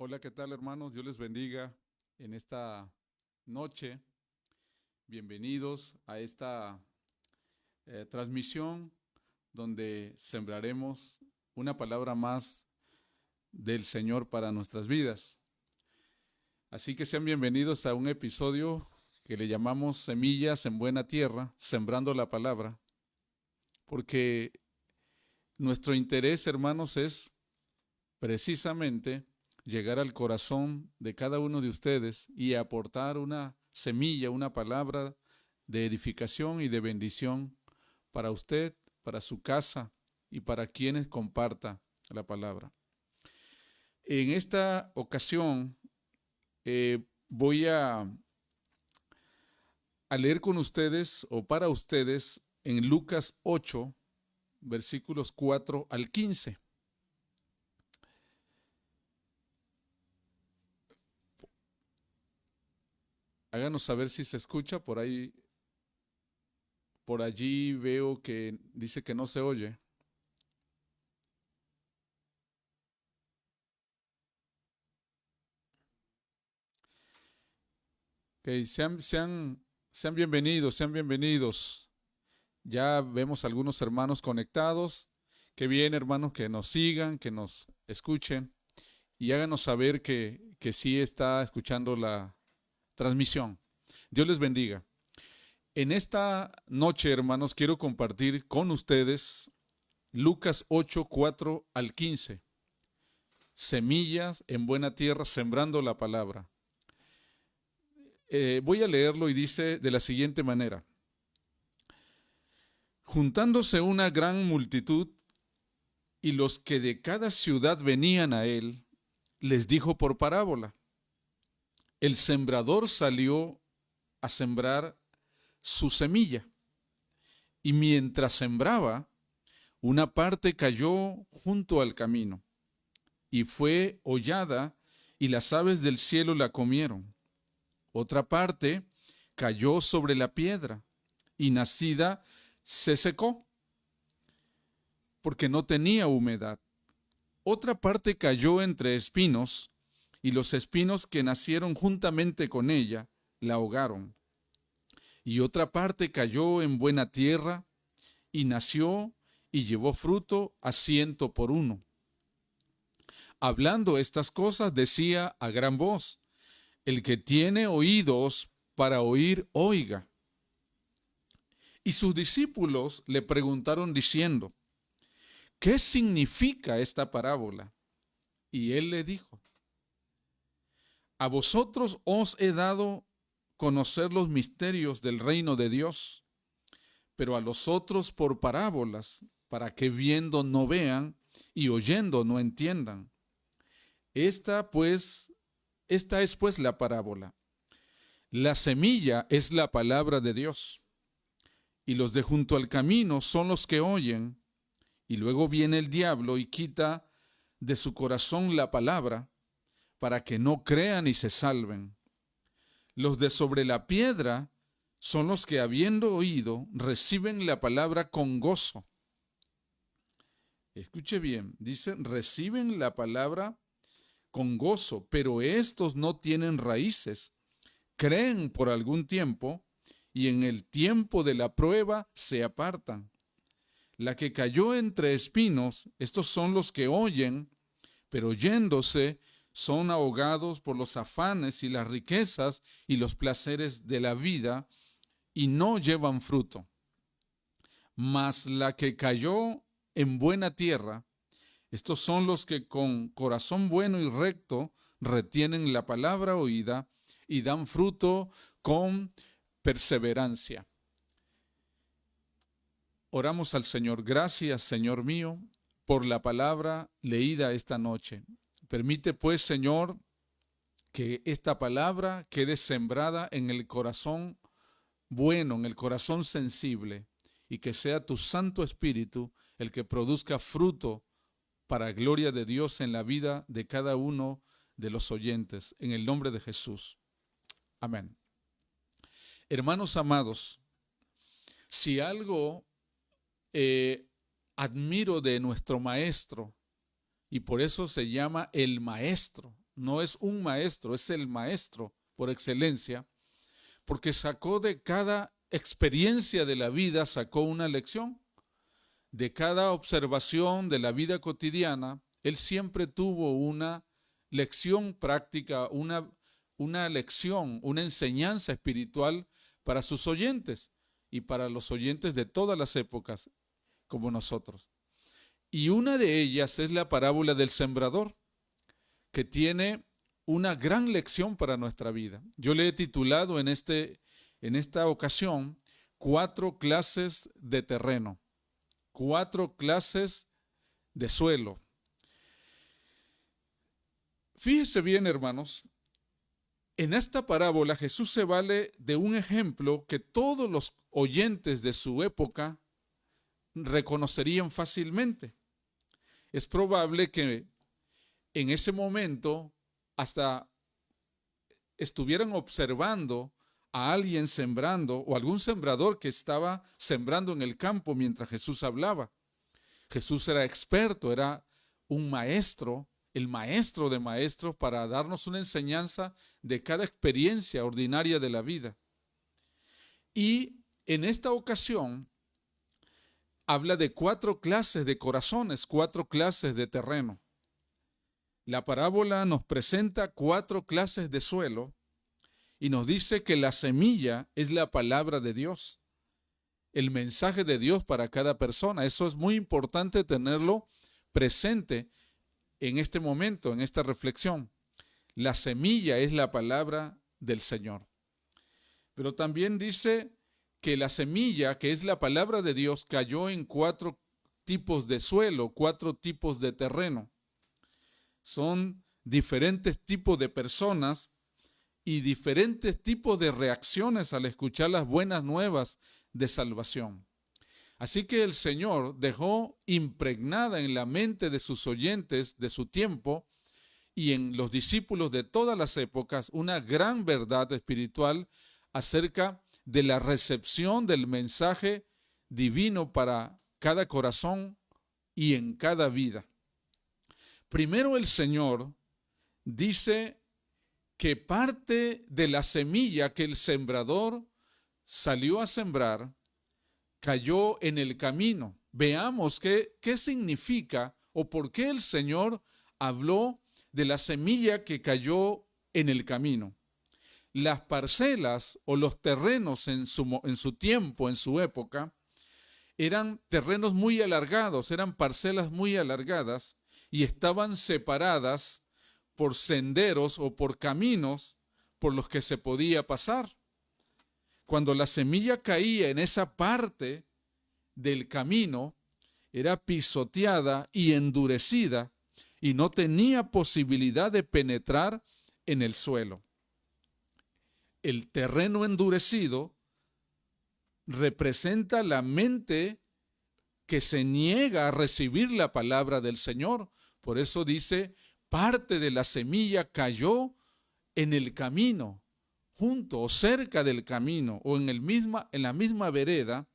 Hola, ¿qué tal, hermanos? Dios les bendiga en esta noche. Bienvenidos a esta transmisión donde sembraremos una palabra más del Señor para nuestras vidas. Así que sean bienvenidos a un episodio que le llamamos Semillas en Buena Tierra, sembrando la palabra, porque nuestro interés, hermanos, es precisamente llegar al corazón de cada uno de ustedes y aportar una semilla, una palabra de edificación y de bendición para usted, para su casa y para quienes comparta la palabra. En esta ocasión voy a leer con ustedes o para ustedes en Lucas 8, versículos 4 al 15. Háganos saber si se escucha. Por allí veo que dice que no se oye. Okay, sean bienvenidos, sean bienvenidos. Ya vemos algunos hermanos conectados. Qué bien, hermanos, que nos sigan, que nos escuchen y háganos saber que sí está escuchando la transmisión. Dios les bendiga. En esta noche, hermanos, quiero compartir con ustedes Lucas 8, 4 al 15. Semillas en buena tierra, sembrando la palabra. Voy a leerlo y dice de la siguiente manera. Juntándose una gran multitud y los que de cada ciudad venían a él, les dijo por parábola: el sembrador salió a sembrar su semilla, y mientras sembraba, una parte cayó junto al camino, y fue hollada, y las aves del cielo la comieron. Otra parte cayó sobre la piedra, y nacida se secó, porque no tenía humedad. Otra parte cayó entre espinos, y los espinos que nacieron juntamente con ella la ahogaron. Y otra parte cayó en buena tierra, y nació y llevó fruto a 100 por 1. Hablando estas cosas, decía a gran voz: el que tiene oídos para oír, oiga. Y sus discípulos le preguntaron diciendo: ¿qué significa esta parábola? Y él le dijo: a vosotros os he dado conocer los misterios del reino de Dios, pero a los otros por parábolas, para que viendo no vean y oyendo no entiendan. Esta es pues la parábola. La semilla es la palabra de Dios, y los de junto al camino son los que oyen, y luego viene el diablo y quita de su corazón la palabra, para que no crean y se salven. Los de sobre la piedra son los que, habiendo oído, reciben la palabra con gozo. Escuche bien, dice, reciben la palabra con gozo, pero estos no tienen raíces. Creen por algún tiempo y en el tiempo de la prueba se apartan. La que cayó entre espinos, estos son los que oyen, pero yéndose son ahogados por los afanes y las riquezas y los placeres de la vida y no llevan fruto. Mas la que cayó en buena tierra, estos son los que con corazón bueno y recto retienen la palabra oída y dan fruto con perseverancia. Oramos al Señor. Gracias, Señor mío, por la palabra leída esta noche. Permite, pues, Señor, que esta palabra quede sembrada en el corazón bueno, en el corazón sensible, y que sea tu Santo Espíritu el que produzca fruto para gloria de Dios en la vida de cada uno de los oyentes, en el nombre de Jesús. Amén. Hermanos amados, si algo admiro de nuestro maestro, y por eso se llama el maestro, no es un maestro, es el maestro por excelencia, porque sacó de cada experiencia de la vida, sacó una lección. De cada observación de la vida cotidiana, él siempre tuvo una lección práctica, una lección, una enseñanza espiritual para sus oyentes y para los oyentes de todas las épocas, como nosotros. Y una de ellas es la parábola del sembrador, que tiene una gran lección para nuestra vida. Yo le he titulado en esta ocasión 4 clases de terreno, 4 clases de suelo. Fíjese bien, hermanos, en esta parábola Jesús se vale de un ejemplo que todos los oyentes de su época reconocerían fácilmente. Es probable que en ese momento hasta estuvieran observando a alguien sembrando o algún sembrador que estaba sembrando en el campo mientras Jesús hablaba. Jesús era experto, era un maestro, el maestro de maestros, para darnos una enseñanza de cada experiencia ordinaria de la vida. Y en esta ocasión habla de 4 clases de corazones, 4 clases de terreno. La parábola nos presenta 4 clases de suelo y nos dice que la semilla es la palabra de Dios, el mensaje de Dios para cada persona. Eso es muy importante tenerlo presente en este momento, en esta reflexión. La semilla es la palabra del Señor. Pero también dice que la semilla, que es la palabra de Dios, cayó en 4 tipos de suelo, 4 tipos de terreno. Son diferentes tipos de personas y diferentes tipos de reacciones al escuchar las buenas nuevas de salvación. Así que el Señor dejó impregnada en la mente de sus oyentes de su tiempo y en los discípulos de todas las épocas una gran verdad espiritual acerca de la recepción del mensaje divino para cada corazón y en cada vida. Primero el Señor dice que parte de la semilla que el sembrador salió a sembrar cayó en el camino. Veamos qué significa o por qué el Señor habló de la semilla que cayó en el camino. Las parcelas o los terrenos en su tiempo, en su época, eran terrenos muy alargados, eran parcelas muy alargadas y estaban separadas por senderos o por caminos por los que se podía pasar. Cuando la semilla caía en esa parte del camino, era pisoteada y endurecida y no tenía posibilidad de penetrar en el suelo. El terreno endurecido representa la mente que se niega a recibir la palabra del Señor. Por eso dice, parte de la semilla cayó en el camino, junto o cerca del camino, o en la misma vereda,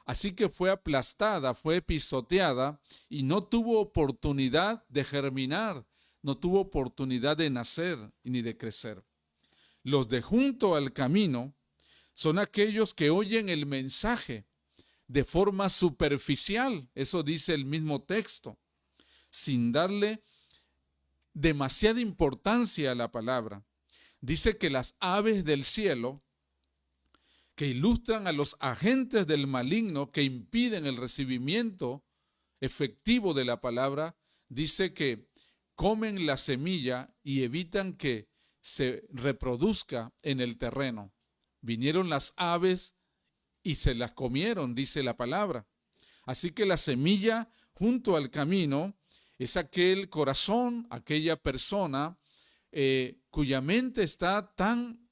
así que fue aplastada, fue pisoteada y no tuvo oportunidad de germinar, no tuvo oportunidad de nacer ni de crecer. Los de junto al camino son aquellos que oyen el mensaje de forma superficial, eso dice el mismo texto, sin darle demasiada importancia a la palabra. Dice que las aves del cielo, que ilustran a los agentes del maligno que impiden el recibimiento efectivo de la palabra, dice que comen la semilla y evitan que se reproduzca en el terreno. Vinieron las aves y se las comieron, dice la palabra. Así que la semilla junto al camino es aquel corazón, aquella persona cuya mente está tan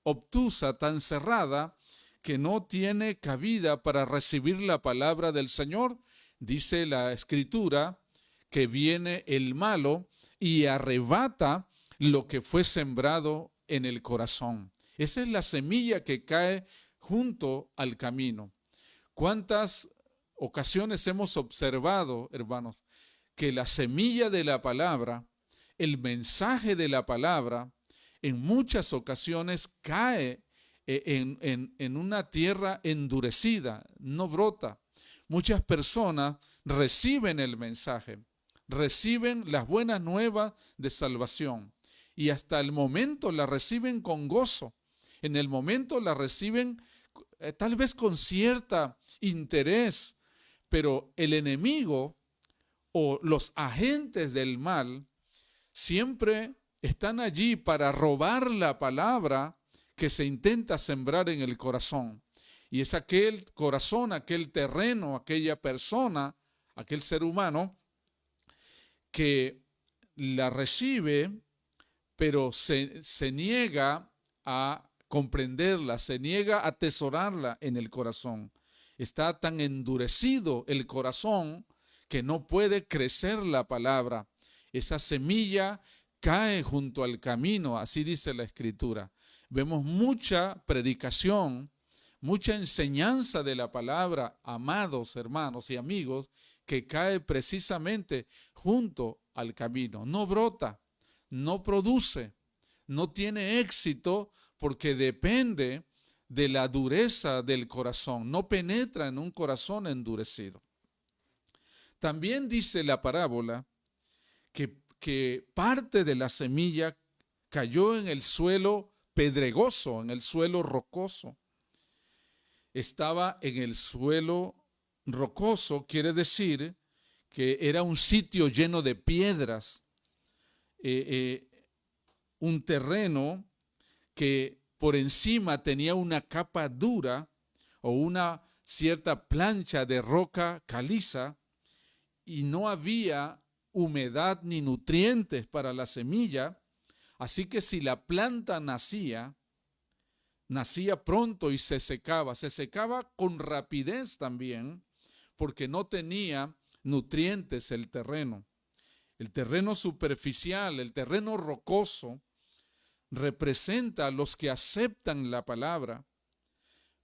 obtusa, tan cerrada, que no tiene cabida para recibir la palabra del Señor. Dice la Escritura que viene el malo y arrebata lo que fue sembrado en el corazón. Esa es la semilla que cae junto al camino. ¿Cuántas ocasiones hemos observado, hermanos, que la semilla de la palabra el mensaje de la palabra en muchas ocasiones cae en una tierra endurecida, no brota. Muchas personas reciben el mensaje, reciben las buenas nuevas de salvación y hasta el momento la reciben con gozo. En el momento la reciben tal vez con cierta interés, pero el enemigo o los agentes del mal siempre están allí para robar la palabra que se intenta sembrar en el corazón. Y es aquel corazón, aquel terreno, aquella persona, aquel ser humano que la recibe, pero se niega a comprenderla, se niega a atesorarla en el corazón. Está tan endurecido el corazón que no puede crecer la palabra. Esa semilla cae junto al camino, así dice la Escritura. Vemos mucha predicación, mucha enseñanza de la palabra, amados hermanos y amigos, que cae precisamente junto al camino. No brota, no produce, no tiene éxito porque depende de la dureza del corazón, no penetra en un corazón endurecido. También dice la parábola que parte de la semilla cayó en el suelo pedregoso, en el suelo rocoso. Estaba en el suelo rocoso, quiere decir que era un sitio lleno de piedras, un terreno que por encima tenía una capa dura o una cierta plancha de roca caliza y no había humedad ni nutrientes para la semilla, así que si la planta nacía pronto y se secaba con rapidez también, porque no tenía nutrientes el terreno. El terreno superficial, el terreno rocoso, representa a los que aceptan la palabra,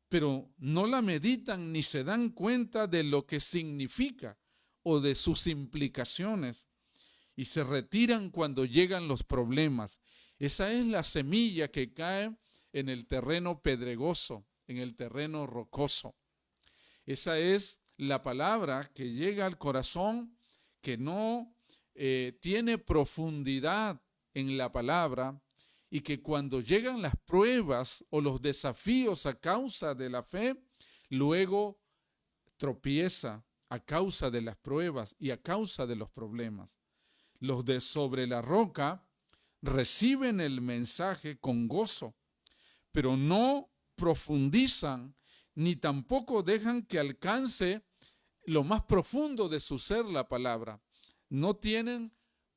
pero no la meditan ni se dan cuenta de lo que significa o de sus implicaciones y se retiran cuando llegan los problemas. Esa es la semilla que cae en el terreno pedregoso, en el terreno rocoso. Esa es la palabra que llega al corazón, que no tiene profundidad en la palabra y que cuando llegan las pruebas o los desafíos a causa de la fe, luego tropieza a causa de las pruebas y a causa de los problemas. Los de sobre la roca reciben el mensaje con gozo, pero no profundizan ni tampoco dejan que alcance lo más profundo de su ser la palabra. No tienen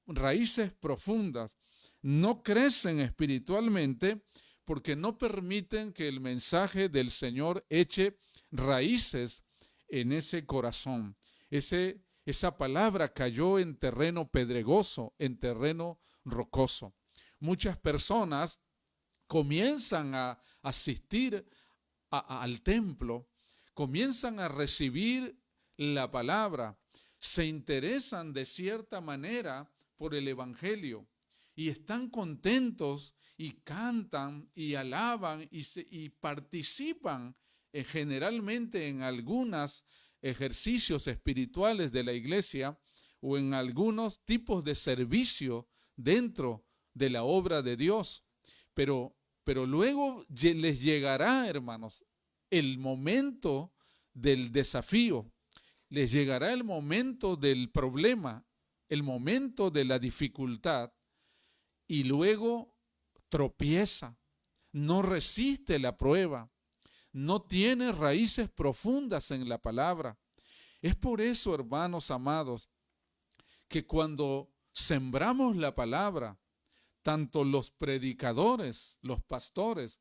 raíces profundas, no crecen espiritualmente porque no permiten que el mensaje del Señor eche raíces en ese corazón. Esa palabra cayó en terreno pedregoso, en terreno rocoso. Muchas personas comienzan a asistir al templo, comienzan a recibir la palabra, se interesan de cierta manera por el evangelio y están contentos y cantan y alaban y participan generalmente en algunos ejercicios espirituales de la iglesia o en algunos tipos de servicio dentro de la obra de Dios. Pero luego les llegará, hermanos, el momento del desafío, les llegará el momento del problema, el momento de la dificultad, y luego tropieza, no resiste la prueba, no tiene raíces profundas en la palabra. Es por eso, hermanos amados, que cuando sembramos la palabra, tanto los predicadores, los pastores,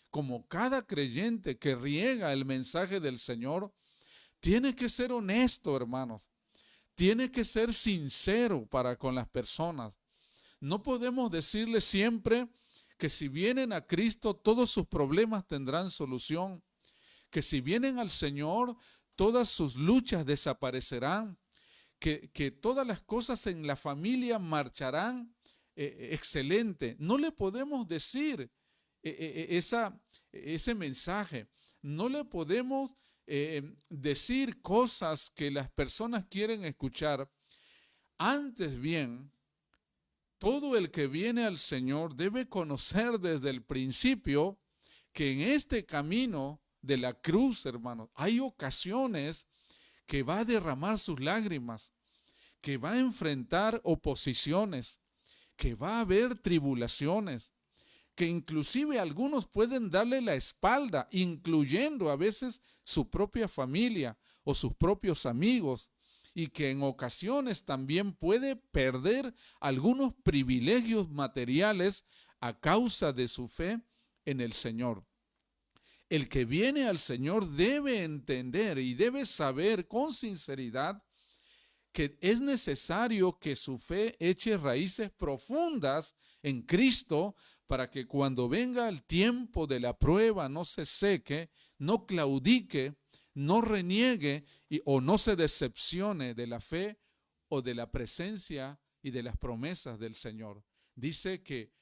como cada creyente que riega el mensaje del Señor, tiene que ser honesto, hermanos. Tiene que ser sincero para con las personas. No podemos decirle siempre que si vienen a Cristo todos sus problemas tendrán solución, que si vienen al Señor todas sus luchas desaparecerán, que todas las cosas en la familia marcharán excelente. No le podemos decir ese mensaje. No le podemos decir cosas que las personas quieren escuchar. Antes bien, todo el que viene al Señor debe conocer desde el principio que en este camino de la cruz, hermanos, hay ocasiones que va a derramar sus lágrimas, que va a enfrentar oposiciones, que va a haber tribulaciones, que inclusive algunos pueden darle la espalda, incluyendo a veces su propia familia o sus propios amigos, y que en ocasiones también puede perder algunos privilegios materiales a causa de su fe en el Señor. El que viene al Señor debe entender y debe saber con sinceridad que es necesario que su fe eche raíces profundas en Cristo para que cuando venga el tiempo de la prueba no se seque, no claudique, no reniegue o no se decepcione de la fe o de la presencia y de las promesas del Señor. Dice que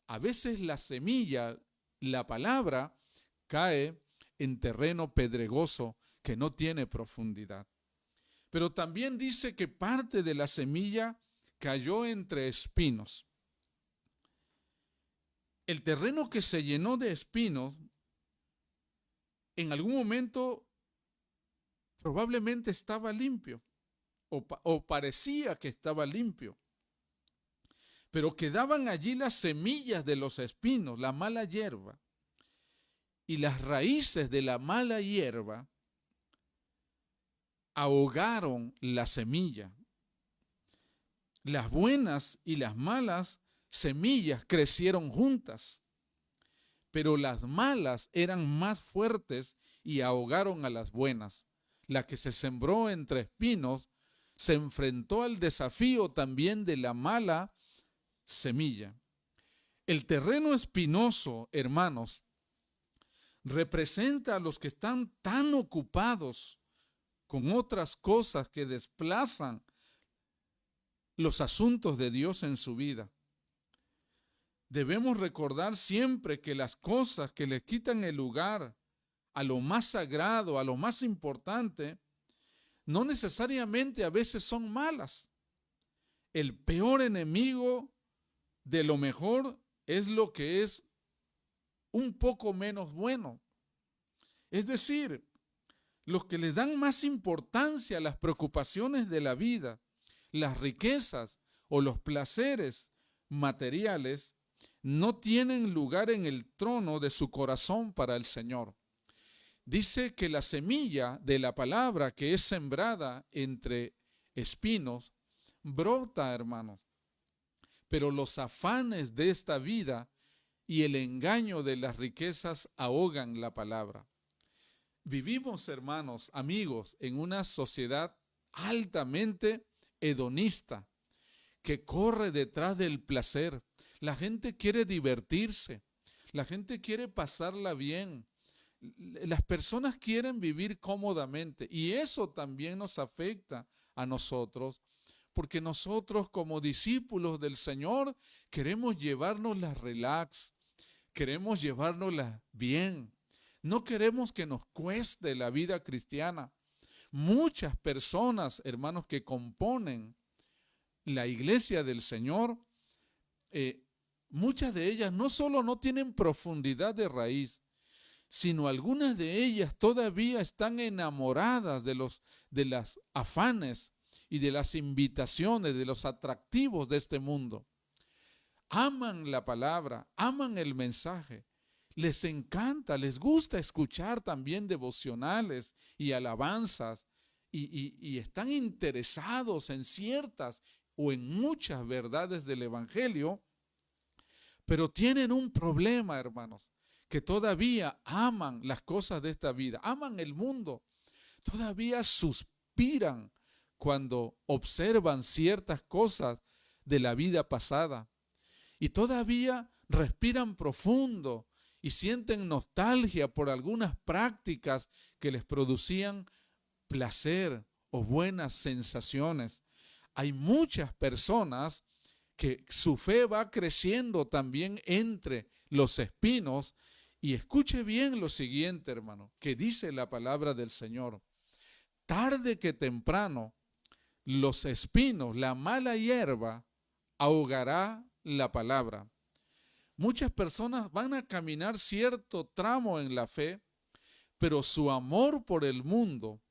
a veces la semilla, la palabra, cae en terreno pedregoso que no tiene profundidad. Pero también dice que parte de la semilla cayó entre espinos. El terreno que se llenó de espinos, en algún momento probablemente estaba limpio o parecía que estaba limpio. Pero quedaban allí las semillas de los espinos, la mala hierba. Y las raíces de la mala hierba ahogaron la semilla. Las buenas y las malas semillas crecieron juntas, pero las malas eran más fuertes y ahogaron a las buenas. La que se sembró entre espinos se enfrentó al desafío también de la mala semilla. El terreno espinoso, hermanos, representa a los que están tan ocupados con otras cosas que desplazan los asuntos de Dios en su vida. Debemos recordar siempre que las cosas que le quitan el lugar a lo más sagrado, a lo más importante, no necesariamente a veces son malas. El peor enemigo de lo mejor es lo que es un poco menos bueno. Es decir, los que le dan más importancia a las preocupaciones de la vida, las riquezas o los placeres materiales, no tienen lugar en el trono de su corazón para el Señor. Dice que la semilla de la palabra que es sembrada entre espinos brota, hermanos, pero los afanes de esta vida y el engaño de las riquezas ahogan la palabra. Vivimos, hermanos, amigos, en una sociedad altamente hedonista que corre detrás del placer. La gente quiere divertirse, la gente quiere pasarla bien, las personas quieren vivir cómodamente y eso también nos afecta a nosotros, porque nosotros como discípulos del Señor queremos llevárnosla relax, queremos llevárnosla bien, no queremos que nos cueste la vida cristiana. Muchas personas, hermanos, que componen la iglesia del Señor, muchas de ellas no solo no tienen profundidad de raíz, sino algunas de ellas todavía están enamoradas de las afanes y de las invitaciones, de los atractivos de este mundo. Aman la palabra, aman el mensaje, les encanta, les gusta escuchar también devocionales y alabanzas y están interesados en ciertas o en muchas verdades del Evangelio, pero tienen un problema, hermanos, que todavía aman las cosas de esta vida, aman el mundo, todavía suspiran cuando observan ciertas cosas de la vida pasada y todavía respiran profundo y sienten nostalgia por algunas prácticas que les producían placer o buenas sensaciones. Hay muchas personas que su fe va creciendo también entre los espinos. Y escuche bien lo siguiente, hermano, que dice la palabra del Señor. Tarde que temprano, los espinos, la mala hierba, ahogará la palabra. Muchas personas van a caminar cierto tramo en la fe, pero su amor por el mundo,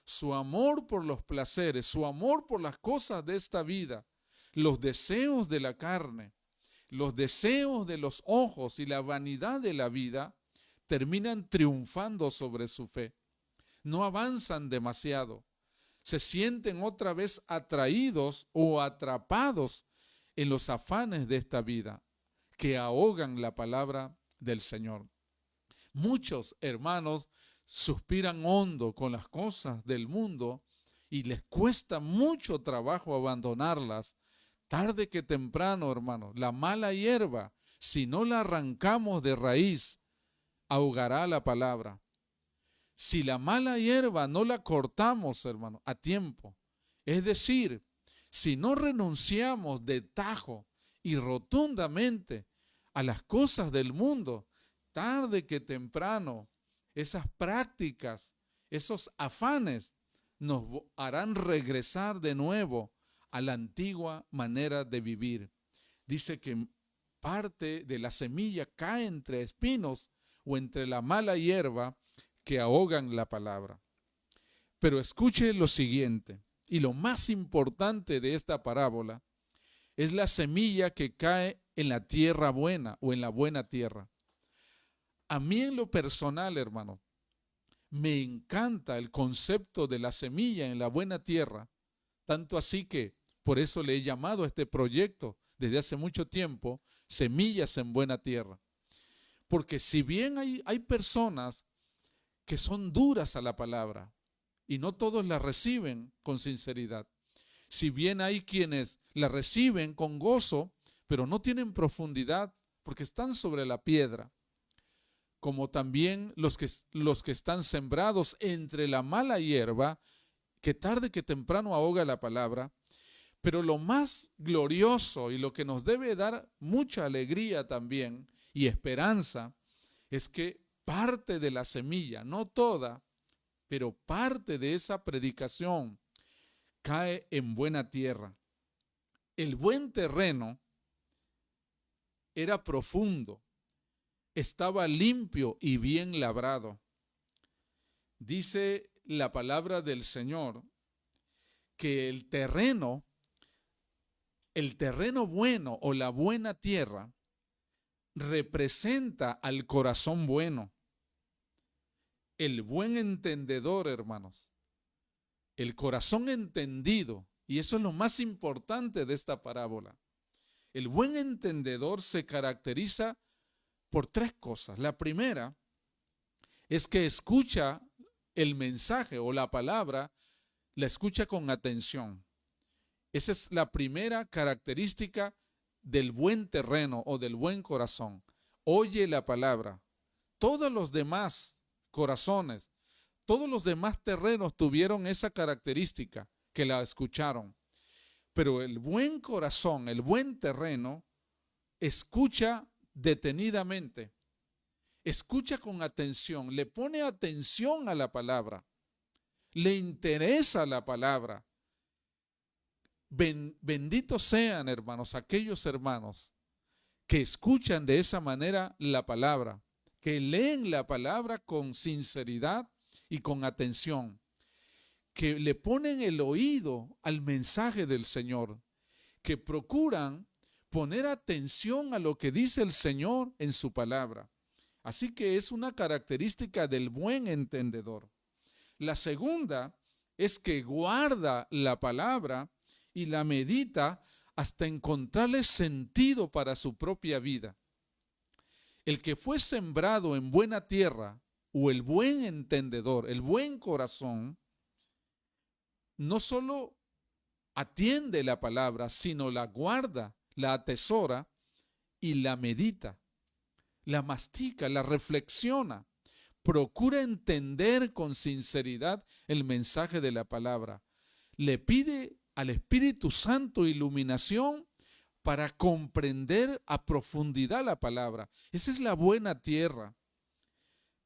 su amor por los placeres, su amor por las cosas de esta vida, los deseos de la carne, los deseos de los ojos y la vanidad de la vida, terminan triunfando sobre su fe. No avanzan demasiado. Se sienten otra vez atraídos o atrapados en los afanes de esta vida, que ahogan la palabra del Señor. Muchos hermanos suspiran hondo con las cosas del mundo y les cuesta mucho trabajo abandonarlas. Tarde que temprano, hermano, la mala hierba, si no la arrancamos de raíz, ahogará la palabra. Si la mala hierba no la cortamos, hermano, a tiempo, es decir, si no renunciamos de tajo y rotundamente a las cosas del mundo, tarde que temprano, esas prácticas, esos afanes nos harán regresar de nuevo a la antigua manera de vivir. Dice que parte de la semilla cae entre espinos o entre la mala hierba que ahogan la palabra. Pero escuche lo siguiente, y lo más importante de esta parábola es la semilla que cae en la tierra buena o en la buena tierra. A mí en lo personal, hermano, me encanta el concepto de la semilla en la buena tierra, tanto así que por eso le he llamado a este proyecto desde hace mucho tiempo, Semillas en Buena Tierra. Porque si bien hay personas que son duras a la palabra y no todos la reciben con sinceridad, si bien hay quienes la reciben con gozo, pero no tienen profundidad porque están sobre la piedra, como también los que están sembrados entre la mala hierba, que tarde que temprano ahoga la palabra. Pero lo más glorioso y lo que nos debe dar mucha alegría también y esperanza es que parte de la semilla, no toda, pero parte de esa predicación cae en buena tierra. El buen terreno era profundo, estaba limpio y bien labrado. Dice la palabra del Señor que el terreno bueno o la buena tierra representa al corazón bueno. El buen entendedor, hermanos, el corazón entendido, y eso es lo más importante de esta parábola. El buen entendedor se caracteriza por tres cosas. La primera es que escucha el mensaje o la palabra, la escucha con atención. Esa es la primera característica del buen terreno o del buen corazón. Oye la palabra. Todos los demás corazones, todos los demás terrenos tuvieron esa característica, que la escucharon. Pero el buen corazón, el buen terreno, escucha detenidamente, escucha con atención, le pone atención a la palabra, le interesa la palabra. Benditos sean, hermanos, aquellos hermanos que escuchan de esa manera la palabra, que leen la palabra con sinceridad y con atención, que le ponen el oído al mensaje del Señor, que procuran poner atención a lo que dice el Señor en su palabra. Así que es una característica del buen entendedor. La segunda es que guarda la palabra y la medita hasta encontrarle sentido para su propia vida. El que fue sembrado en buena tierra, o el buen entendedor, el buen corazón, no solo atiende la palabra, sino la guarda, la atesora y la medita, la mastica, la reflexiona, procura entender con sinceridad el mensaje de la palabra. Le pide al Espíritu Santo iluminación para comprender a profundidad la palabra. Esa es la buena tierra.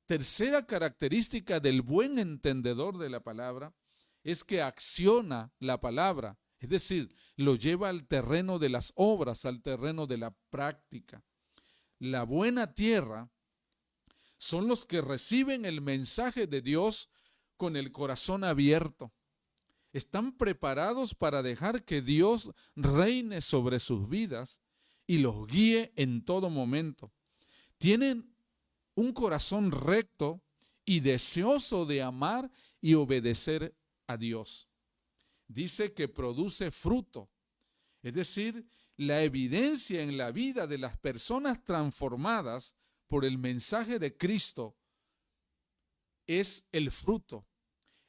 Tercera característica del buen entendedor de la palabra es que acciona la palabra, es decir, lo lleva al terreno de las obras, al terreno de la práctica. La buena tierra son los que reciben el mensaje de Dios con el corazón abierto. Están preparados para dejar que Dios reine sobre sus vidas y los guíe en todo momento. Tienen un corazón recto y deseoso de amar y obedecer a Dios. Dice que produce fruto, es decir, la evidencia en la vida de las personas transformadas por el mensaje de Cristo es el fruto.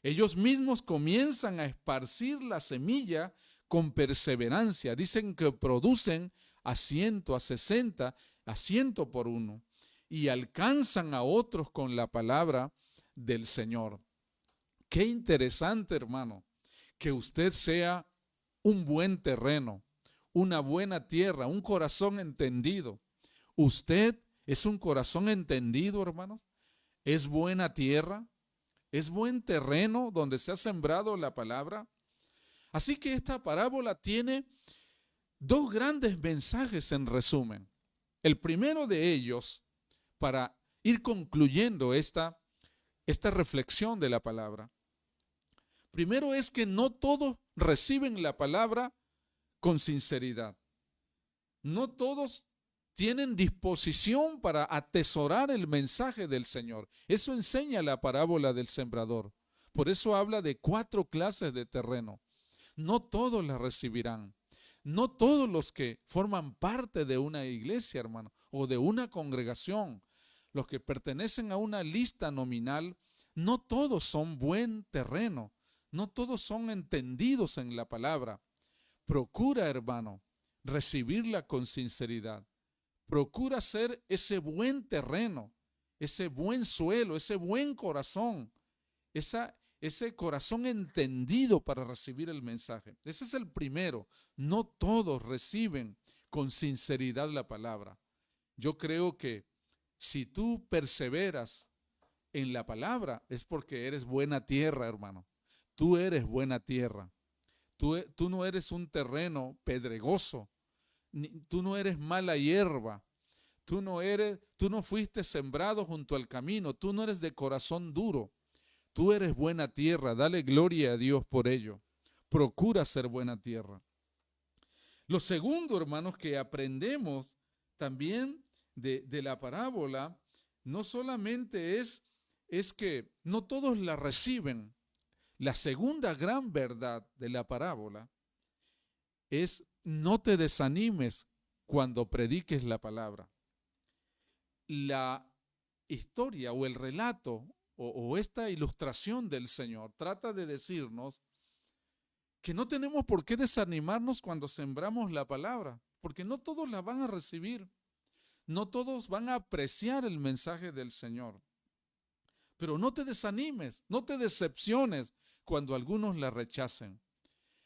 Ellos mismos comienzan a esparcir la semilla con perseverancia. Dicen que producen a 100, a 60, a 100 por uno. Y alcanzan a otros con la palabra del Señor. Qué interesante, hermano, que usted sea un buen terreno, una buena tierra, un corazón entendido. ¿Usted es un corazón entendido, hermanos? ¿Es buena tierra? ¿Es buen terreno donde se ha sembrado la palabra? Así que esta parábola tiene dos grandes mensajes en resumen. El primero de ellos, para ir concluyendo esta reflexión de la palabra. Primero es que no todos reciben la palabra con sinceridad. No todos tienen disposición para atesorar el mensaje del Señor. Eso enseña la parábola del sembrador. Por eso habla de 4 clases de terreno. No todos la recibirán. No todos los que forman parte de una iglesia, hermano, o de una congregación, los que pertenecen a una lista nominal, no todos son buen terreno. No todos son entendidos en la palabra. Procura, hermano, recibirla con sinceridad. Procura ser ese buen terreno, ese buen suelo, ese buen corazón, ese corazón entendido para recibir el mensaje. Ese es el primero. No todos reciben con sinceridad la palabra. Yo creo que si tú perseveras en la palabra es porque eres buena tierra, hermano. Tú eres buena tierra. Tú no eres un terreno pedregoso. Tú no eres mala hierba. Tú no fuiste sembrado junto al camino. Tú no eres de corazón duro. Tú eres buena tierra. Dale gloria a Dios por ello. Procura ser buena tierra. Lo segundo, hermanos, que aprendemos también de la parábola, no solamente es que no todos la reciben. La segunda gran verdad de la parábola es: no te desanimes cuando prediques la palabra. La historia o el relato o esta ilustración del Señor trata de decirnos que no tenemos por qué desanimarnos cuando sembramos la palabra, porque no todos la van a recibir, no todos van a apreciar el mensaje del Señor. Pero no te desanimes, no te decepciones cuando algunos la rechacen.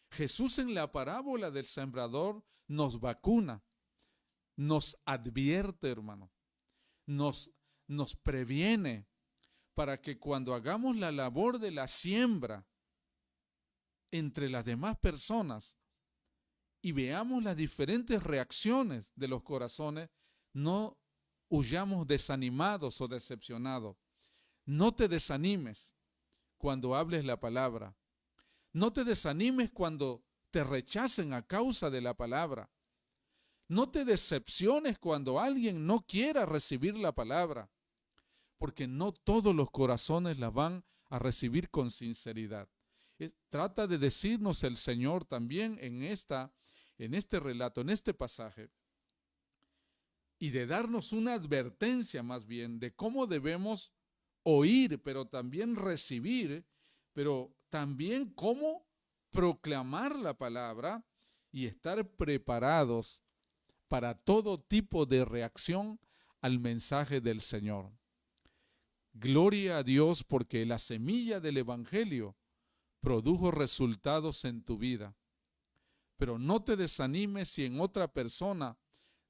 Jesús en la parábola del sembrador nos vacuna, nos advierte, hermano, nos previene para que cuando hagamos la labor de la siembra entre las demás personas y veamos las diferentes reacciones de los corazones, no huyamos desanimados o decepcionados. No te desanimes cuando hables la palabra. No te desanimes cuando te rechacen a causa de la palabra. No te decepciones cuando alguien no quiera recibir la palabra, porque no todos los corazones la van a recibir con sinceridad. Trata de decirnos el Señor también en este relato, en este pasaje, y de darnos una advertencia más bien de cómo debemos oír, pero también recibir, pero también cómo proclamar la palabra y estar preparados para todo tipo de reacción al mensaje del Señor. Gloria a Dios porque la semilla del Evangelio produjo resultados en tu vida. Pero no te desanimes si en otra persona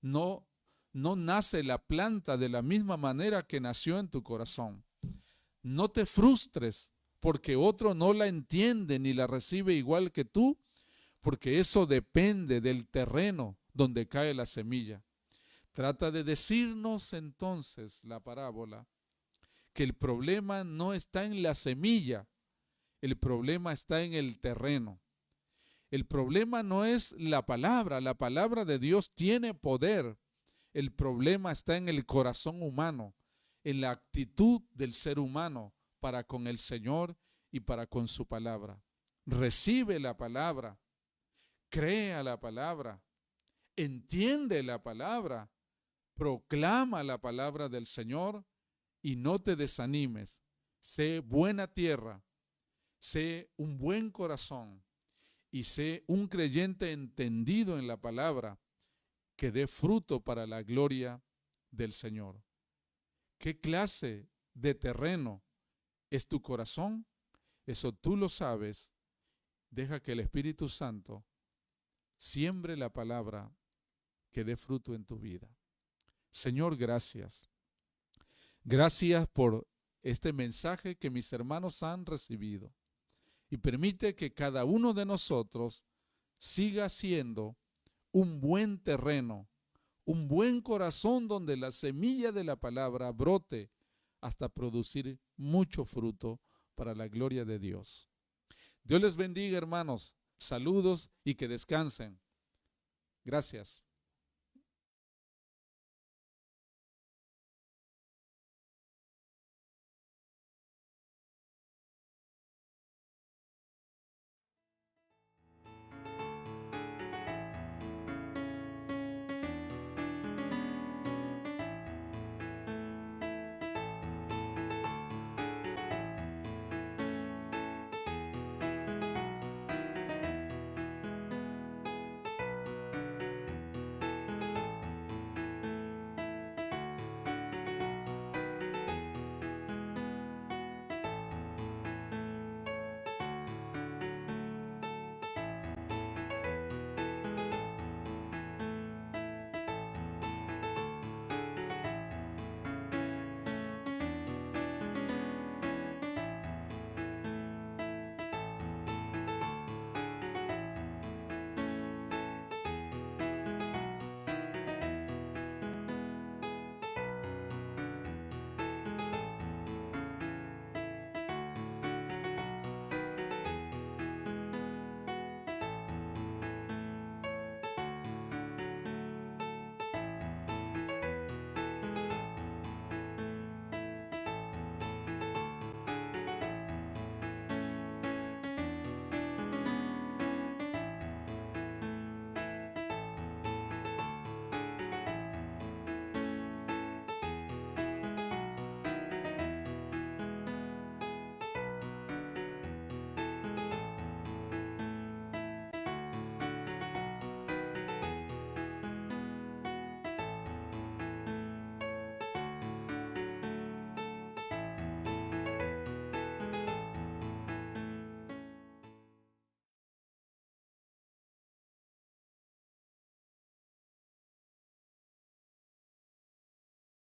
no nace la planta de la misma manera que nació en tu corazón. No te frustres porque otro no la entiende ni la recibe igual que tú, porque eso depende del terreno donde cae la semilla. Trata de decirnos entonces la parábola que el problema no está en la semilla, el problema está en el terreno. El problema no es la palabra de Dios tiene poder. El problema está en el corazón humano, en la actitud del ser humano para con el Señor y para con su palabra. Recibe la palabra, crea la palabra, entiende la palabra, proclama la palabra del Señor y no te desanimes. Sé buena tierra, sé un buen corazón y sé un creyente entendido en la palabra que dé fruto para la gloria del Señor. ¿Qué clase de terreno es tu corazón? Eso tú lo sabes. Deja que el Espíritu Santo siembre la palabra que dé fruto en tu vida. Señor, gracias. Gracias por este mensaje que mis hermanos han recibido. Y permite que cada uno de nosotros siga siendo un buen terreno, un buen corazón donde la semilla de la palabra brote hasta producir mucho fruto para la gloria de Dios. Dios les bendiga, hermanos. Saludos y que descansen. Gracias.